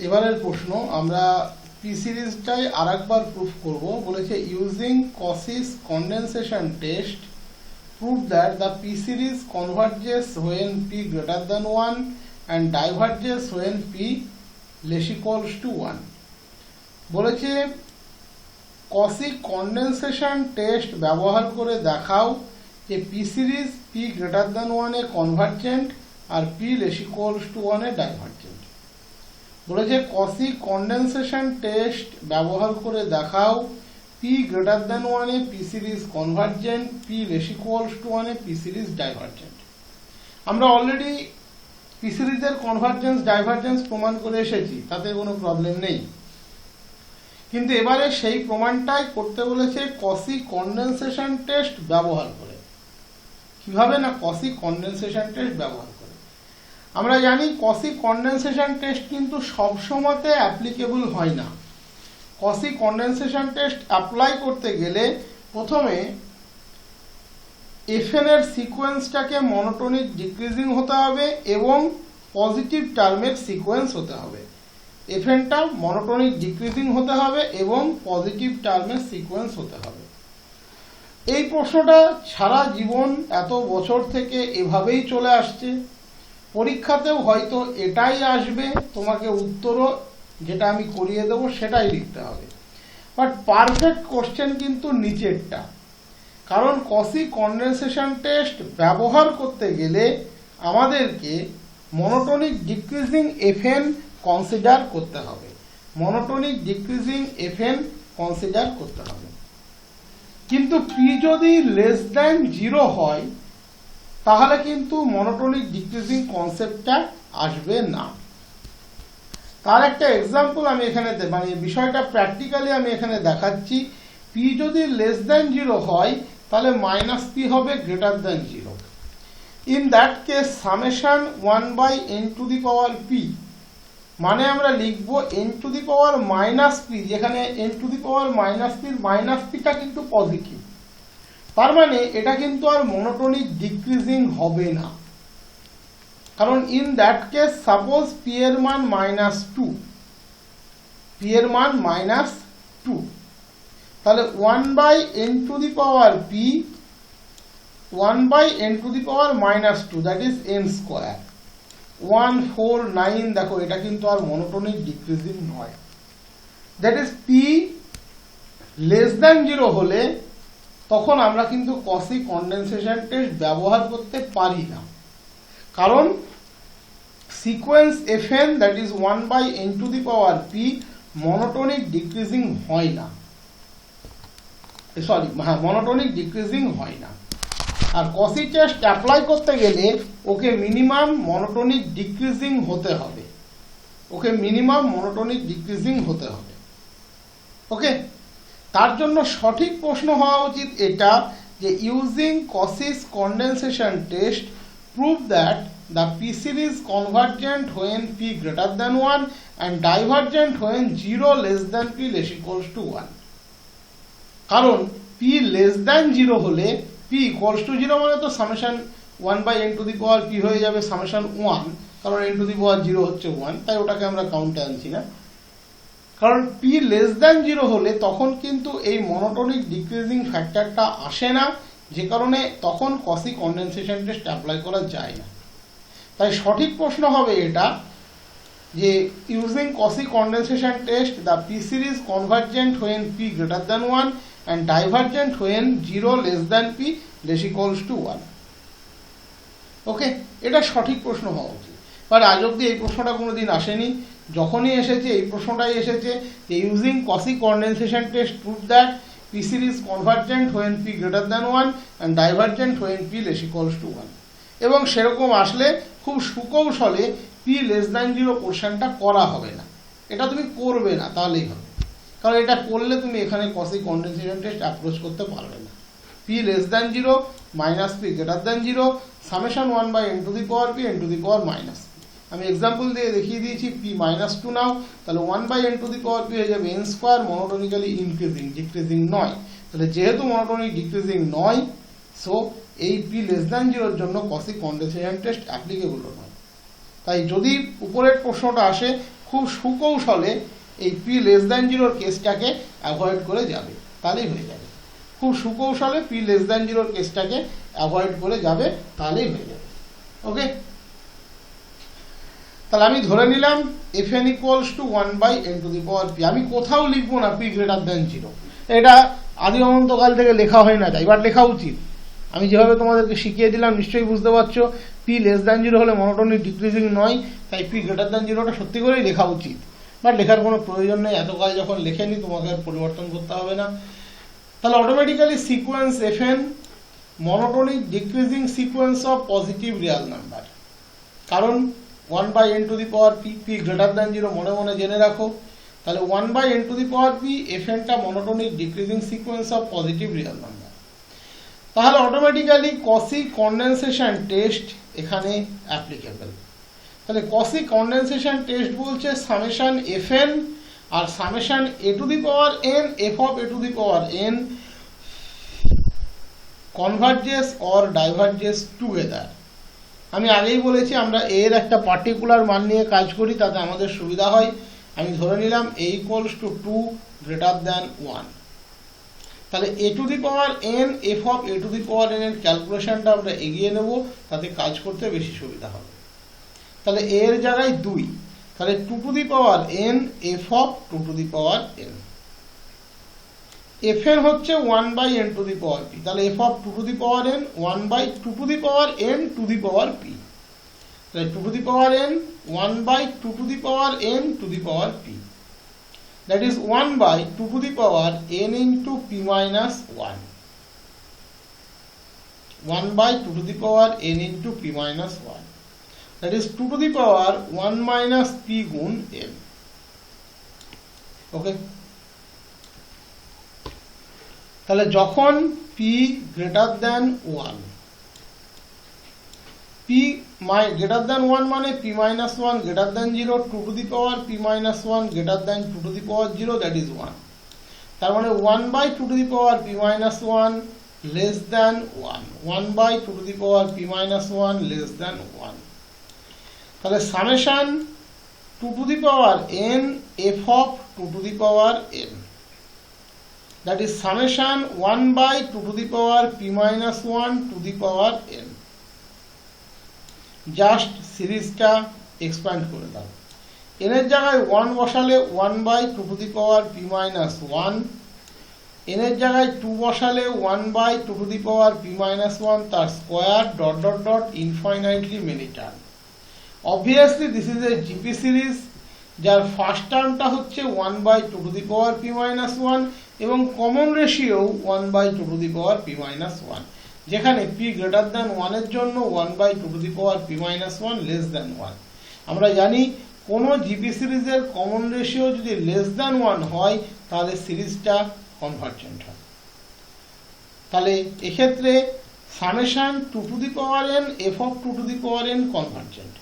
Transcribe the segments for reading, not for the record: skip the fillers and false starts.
এবারের প্রশ্ন আমরা পি সিরিজটাই আরেকবার প্রুফ করব। বলেছে using Cauchy's condensation test prove that the p series converges when p greater than 1 and diverges when p less equals to 1। বলেছে Cauchy condensation test ব্যবহার করে দেখাও যে P series P greater than 1 এ convergent আর P less equals to 1 এ divergent. বলেছে Cauchy condensation test ব্যবহার করে দেখাও পি গ্রেটার দ্যান 1 এ P series convergent, P less equals to 1 এ পি সিরিজ ডাইভার্জেন্ট। আমরা অলরেডি পি সিরিজের কনভার্জেন্স ডাইভার্জেন্স প্রমাণ করে এসেছি, তাতে কোনো প্রবলেম নেই। কিন্তু এবারে সেই প্রমাণটাই করতে বলেছে কসি কন্ডেনসেশন টেস্ট ব্যবহার করে। কিভাবে না, কসি কন্ডেনসেশন টেস্ট ব্যবহার করে। আমরা জানি কসি কন্ডেনসেশন টেস্ট কিন্তু সবসময়তে অ্যাপ্লিকেবল হয় না। কসি কন্ডেনসেশন টেস্ট অ্যাপ্লাই করতে গেলে প্রথমে এফএন এর সিকোয়েন্সটাকে মনোটোনিক ডিক্রিজিং হতে হবে এবং পজিটিভ টার্মের সিকোয়েন্স হতে হবে। এফএনটা মনোটোনিক ডিক্রিজিং হতে হবে এবং পজিটিভ টার্মের সিকোয়েন্স হতে হবে। এই প্রশ্নটা সারা জীবন এত বছর থেকে এভাবেই চলে আসছে। পরীক্ষাতেও হয়তো এটাই আসবে, তোমাকে উত্তরও যেটা আমি করিয়ে দেবো সেটাই লিখতে হবে। বাট পারফেক্ট কোশ্চেন কিন্তু নিচেরটা, কারণ কসি কন্ডেনসেশন টেস্ট ব্যবহার করতে গেলে আমাদেরকে মনোটোনিক ডিক্রিজিং এফএন কনসিডার করতে হবে। মনোটোনিক ডিক্রিজিং এফএন কনসিডার করতে হবে। কিন্তু পি যদি লেস দ্যান 0 হয় তাহলে কিন্তু মনোটোনিক ডিক্রিজিং কনসেপ্টটা আসবে না। তার একটা এক্সাম্পল আমি এখানে মানে বিষয়টা প্র্যাকটিক্যালি আমি এখানে দেখাচ্ছি। পি যদি লেস দ্যান 0 হয় তাহলে মাইনাস পি হবে greater than 0। In that case summation 1/n two the power P, মানে আমরা লিখবো n to the power minus P, যেখানে n to the power minus পির মাইনাস পিটা কিন্তু পজিটিভ। তার মানে এটা কিন্তু আর মনোটোনিক ডিক্রিজিং হবে না, কারণ in that case suppose P এর মান -2, পি এর মান -2, তাহলে 1/n two the power P 1/n two the power -2, that is n square 149। দেখো এটা কিন্তু আর মনোটোনিক ডিক্রিজিং নয়। That is P less than 0 হলে তখন আমরা কিন্তু কসি কন্ডেনসেশন টেস্ট ব্যবহার করতে পারি না, কারণ sequence FN that is 1/n two the power P monotonic decreasing হয় না, মনোটোনিক ডিক্রিজিং হয় না। আর কসি টেস্ট অ্যাপ্লাই করতে গেলে ওকে মিনিমাম মনোটোনিক ডিক্রিজিং হতে হবে, ওকে মিনিমাম মনোটোনিক ডিক্রিজিং হতে হবে। ওকে, তার জন্য সঠিক প্রশ্ন হওয়া উচিত এটা যে using Cauchy's condensation test prove that the P series convergent when P greater than 1 and divergent when 0 less than P less equals to 1। কারণ পি লেস দ্যান 0 হলে পি ইকুয়ালস টু 0 মানে তো summation 1/n two the power P হয়ে যাবে summation 1, কারণ n to the পাওয়ার 0 হচ্ছে 1, তাই ওটাকে আমরা কাউন্টে আনছি না। কারণ পি লেস দ্যান 0 হলে তখন কিন্তু এই মনোটোনিক ডিক্রিজিং ফ্যাক্টরটা আসে না, যে কারণে তখন কসি কন্ডেনসেশন টেস্ট অ্যাপ্লাই করা যায় না। তাই সঠিক প্রশ্ন হবে এটা যে using Cauchy condensation test the P series convergent when P greater than 1 and divergent when 0 less than p less equals to 1। ওকে, এটা সঠিক প্রশ্ন হওয়া উচিত। বাট আজ অব্দি এই প্রশ্নটা কোনোদিন আসেনি। যখনই এসেছে এই প্রশ্নটাই এসেছে যে using Cauchy condensation test prove that P series convergent when P greater than 1 and divergent when p less equals to 1। এবং সেরকম আসলে খুব সুকৌশলে পি লেস দ্যান 0 পোর্শনটা করা হবে না, এটা তুমি করবে না, তাহলেই হবে। কারণ এটা করলে তুমি এখানে কসি কন্ডেনসেশন টেস্ট অ্যাপ্রোচ করতে পারবে না। P less than 0 minus P greater than 0 summation 1/n two the power P n to the power minus. আমি এক্সাম্পল দিয়ে দেখিয়ে দিয়েছি পি -2 নাও, তাহলে 1/n two the power P হয়ে যাবে n স্কোয়ার, মনোটোনিক্যালি ইনক্রিজিং, ডিক্রিজিং নয়। তাহলে যেহেতু মনোটোনিক ডিক্রিজিং নয়, সো এই পি লেস দ্যান 0 জন্য কসি কন্ডেনসেশন টেস্ট অ্যাপ্লিকেবল নয়। তাই যদি উপরের প্রশ্নটা আসে খুব সুকৌশলে এই পি লেস দ্যান জিরোর কেসটাকে অ্যাভয়েড করে যাবে, তাহলেই হয়ে যাবে। খুব সুকৌশলে পি লেস দ্যান জিরোর কেসটাকে অ্যাভয়েড করে যাবে, তাহলেই হয়ে যাবে। ওকে, তাহলে আমি ধরে নিলাম fn ইকুয়ালস টু 1/n⁴p। আমি কোথাও লিখবো না p গ্রেটার দ্যান 0, এটা আদি অনন্তকাল থেকে লেখা হয় না, তাই এবার লেখা উচিত। আমি যেভাবে তোমাদেরকে শিখিয়ে দিলাম নিশ্চয়ই বুঝতে পারছো, p লেস দ্যান 0 হলে মনোটোনিক ডিক্রিজিং নয়, তাই p গ্রেটার দ্যান 0টা সত্যি করেই লেখা উচিত, বাট লেখার কোনো প্রয়োজন নেই। এত কাল যখন লেখেনি তোমাকে আর পরিবর্তন করতে হবে না। তাহলে automatically sequence fn monotonic decreasing sequence of positive real number, কারণ 1/n⁴p, p গ্রেটার দ্যান 0 মনে মনে জেনে রাখো। তাহলে 1/n⁴p fnটা monotonic decreasing sequence of positive real number. তাহলে অটোমেটিক্যালি কসি কন্ডেনসেশন টেস্ট এখানে অ্যাপ্লিকেবল। তাহলে কসি কন্ডেনসেশন টেস্ট বলছে সামেশন fn আর summation a⁴n f of a⁴n converges or diverges together. আমি আগেই বলেছি আমরা এর একটা পার্টিকুলার মান নিয়ে কাজ করি, তাতে আমাদের সুবিধা হয়। আমি ধরে নিলাম a equals to 2 greater than 1। তাহলে a⁴n f অফ a⁴n এর ক্যালকুলেশনটা আমরা এগিয়ে নেব, তাতে কাজ করতে বেশি সুবিধা হবে। তাহলে এর জায়গায় 2, তাহলে 2n f of 2n। fn হচ্ছে 1/n⁴p, তাহলে f অফ 2n 1/2n⁴p, তাহলে 2n 1/2n⁴p, that is 1/2n into p minus 1, 1/2n into p minus 1, that is 2 minus p গুণ n। ওকে, তাহলে যখন p greater than 1, p greater than 1 মানে p minus 1 greater than 0, 2p minus 1 greater than 2 that is 1। তার মানে 1/2p minus 1 less than 1, 1/2p minus 1 less than 1। তাহলে summation 2n f of 2n, that is summation 1/2p minus 1 n। Just সিরিজটা expand করে দাও। n এর জায়গায় 1 বসালে 1/2p minus 1, n এর জায়গায় 2 বসালে 1/2p minus 1 তার square dot dot dot infinitely many term. Obviously this is a GP series, যার ফার্স্ট টার্মটা হচ্ছে 1/2p minus 1 এবং কমন রেশিও 1/2p minus 1, যেখানে p গ্রেটার দ্যান 1 এর জন্য 1/2p minus 1 লেস দ্যান 1। আমরা জানি কোন জিপি সিরিজের কমন রেশিও যদি লেস দ্যান 1 হয় তাহলে সিরিজটা কনভার্জেন্ট হয়। তাহলে এক্ষেত্রে summation 2n f of 2n convergent.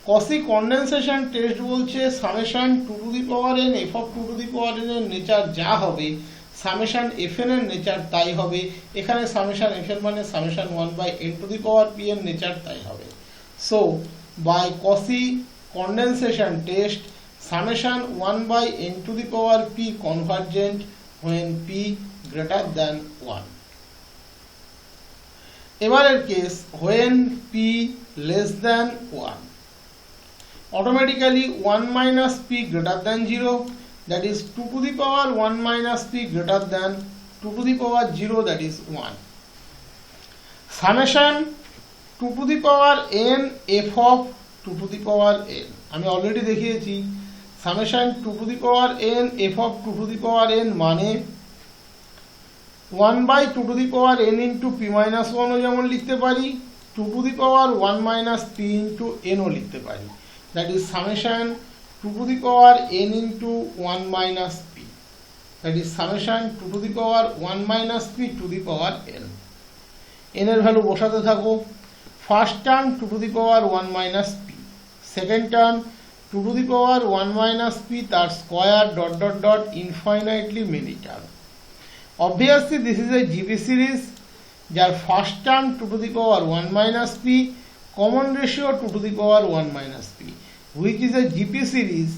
Cauchy condensation test বলছে summation 2n f of 2n এর নেচার যা হবে সামেশন fn এর নেচার তাই হবে। এখানে সামেশন fn মানে সামেশন 1/n⁴p এর নেচার তাই হবে। So by Cauchy condensation test summation 1/n⁴p convergent when p greater than 1। এবারের case when p less than 1, automatically 1 minus p greater than 0, that is 2 minus p greater than 2 that is 1। Summation 2n f of 2n, আমি already দেখিয়েছি summation 2n f of 2n মানে 1/2n into p minus 1 ও যেমন লিখতে পারি, 2 minus p into n ও লিখতে পারি, that is summation 2n into 1 minus p, that is summation 2 minus p to the power n। n এর value বসাতে থাকো। First term 2 minus p, second term 2 minus p তার square dot dot dot infinitely many term. Obviously this is a GP series যার first term 2 minus p, common ratio 2 minus p, which is a GP series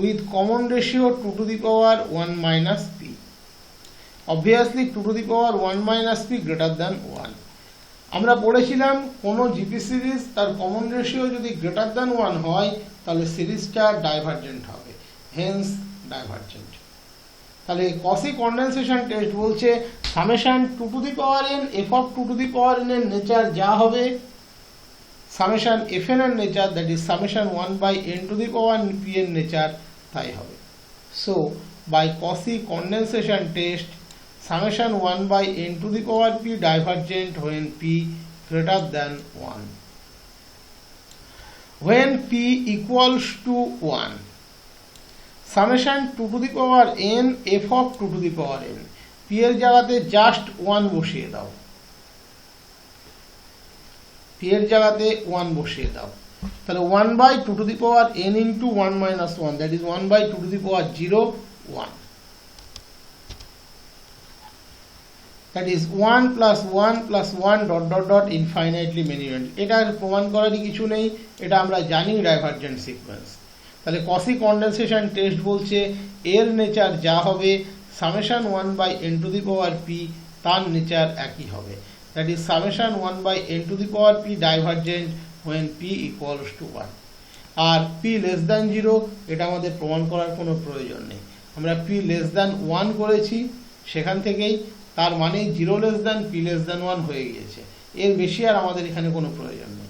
with common ratio 2 to the power 1 minus p. Obviously 2 to the power 1 minus p greater than 1. আমরা পড়েছিলাম কোন GP series তার common ratio যদি greater than 1 হয় তাহলে সিরিজটা divergent হবে, hence divergent. তাহলে কসি কনডেনসেশন টেস্ট বলছে summation 2 to the power n f of 2 to the power n এর নেচার যা হবে সামেশন fn এর nature that is summation 1 by n to the power p এর নেচার তাই হবে। So by Cauchy condensation test summation 1 by n to the power p divergent when p greater than 1. When p equals to 1, summation 2 to the power n f of 2 to the power n, p এর জায়গাতে just 1 বসিয়ে দাও, p এর জায়গাতে 1 বসিয়ে দাও, তাহলে 1 by 2 to the power n into 1 minus 1, that is 1 by 2 to the power 0 1. That is 1 plus 1 plus 1 dot dot dot infinitely many units. এটা প্রমাণ করারই কিছু নেই, এটা আমরা জানি ডাইভারজেন্ট সিকোয়েন্স। তাহলে কসি কনডেনসেশন টেস্ট বলছে এর নেচার যা হবে summation 1 by n to the power p তার নেচার একই হবে, that is summation 1 by n to the power p divergent when p equals to 1. আর p লেস দ্যান 0 এটা আমাদের প্রমাণ করার কোনো প্রয়োজন নেই, আমরা p লেস দ্যান 1 করেছি, সেখান থেকেই তার মানে 0 less than p less than 1 হয়ে গিয়েছে, এর বেশি আর আমাদের এখানে কোনো প্রয়োজন নেই।